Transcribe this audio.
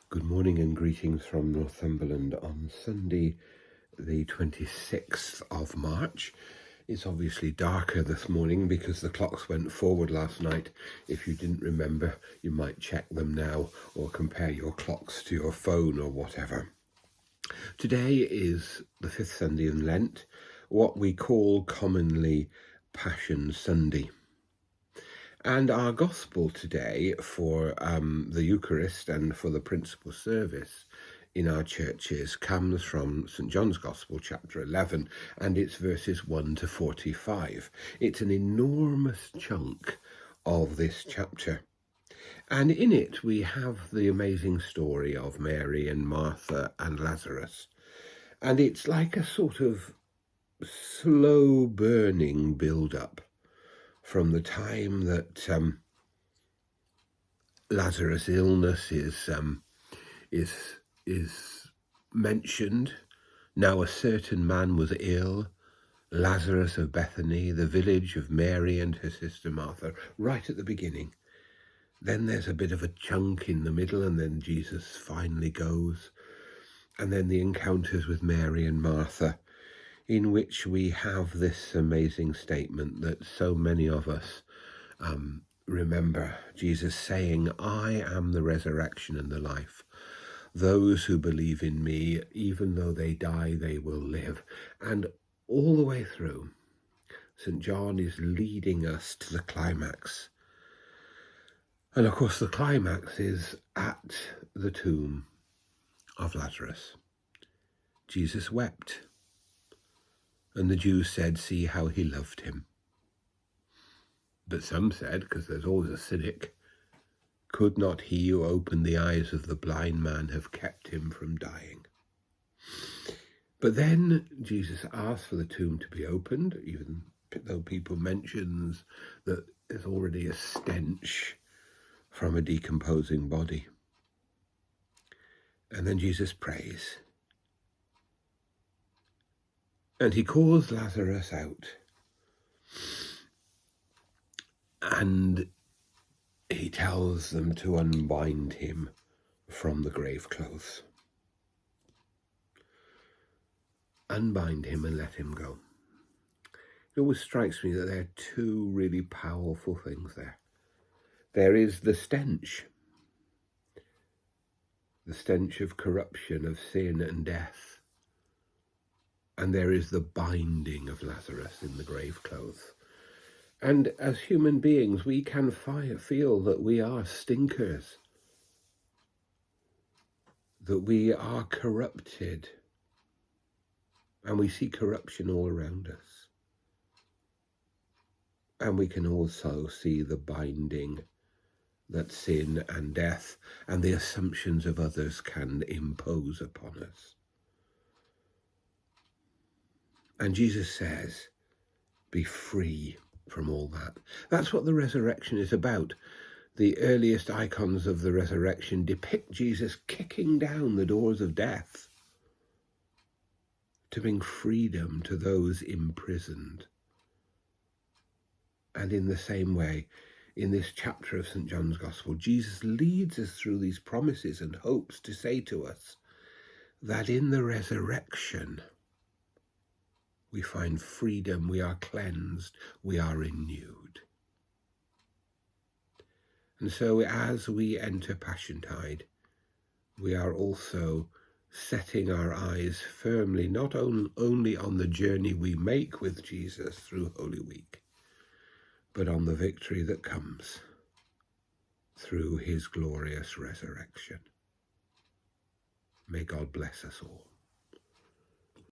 Good morning and greetings from Northumberland on Sunday, the 26th of March. It's obviously darker this morning because the clocks went forward last night. If you didn't remember, you might check them now or compare your clocks to your phone or whatever. Today is the fifth Sunday in Lent, what we call commonly Passion Sunday. And our gospel today for the Eucharist and for the principal service in our churches comes from St. John's Gospel, chapter 11, and it's verses 1 to 45. It's an enormous chunk of this chapter. And in it we have the amazing story of Mary and Martha and Lazarus. And it's like a sort of slow burning build-up from the time that Lazarus' illness is mentioned. Now a certain man was ill, Lazarus of Bethany, the village of Mary and her sister Martha, right at the beginning. Then there's a bit of a chunk in the middle, and then Jesus finally goes. And then the encounters with Mary and Martha, in which we have this amazing statement that so many of us remember, Jesus saying, "I am the resurrection and the life. Those who believe in me, even though they die, they will live." And all the way through, St. John is leading us to the climax. And of course, the climax is at the tomb of Lazarus. Jesus wept. And the Jews said, "See how he loved him." But some said, because there's always a cynic, "Could not he who opened the eyes of the blind man have kept him from dying?" But then Jesus asked for the tomb to be opened, even though people mentions that there's already a stench from a decomposing body. And then Jesus prays. And he calls Lazarus out. And he tells them to unbind him from the grave clothes. Unbind him and let him go. It always strikes me that there are two really powerful things there. There is the stench of corruption, of sin and death. And there is the binding of Lazarus in the grave clothes. And as human beings, we can feel that we are stinkers, that we are corrupted, and we see corruption all around us. And we can also see the binding that sin and death and the assumptions of others can impose upon us. And Jesus says, be free from all that. That's what the resurrection is about. The earliest icons of the resurrection depict Jesus kicking down the doors of death to bring freedom to those imprisoned. And in the same way, in this chapter of St. John's Gospel, Jesus leads us through these promises and hopes to say to us that in the resurrection, we find freedom, we are cleansed, we are renewed. And so as we enter Passiontide, we are also setting our eyes firmly not only on the journey we make with Jesus through Holy Week, but on the victory that comes through his glorious resurrection. May God bless us all.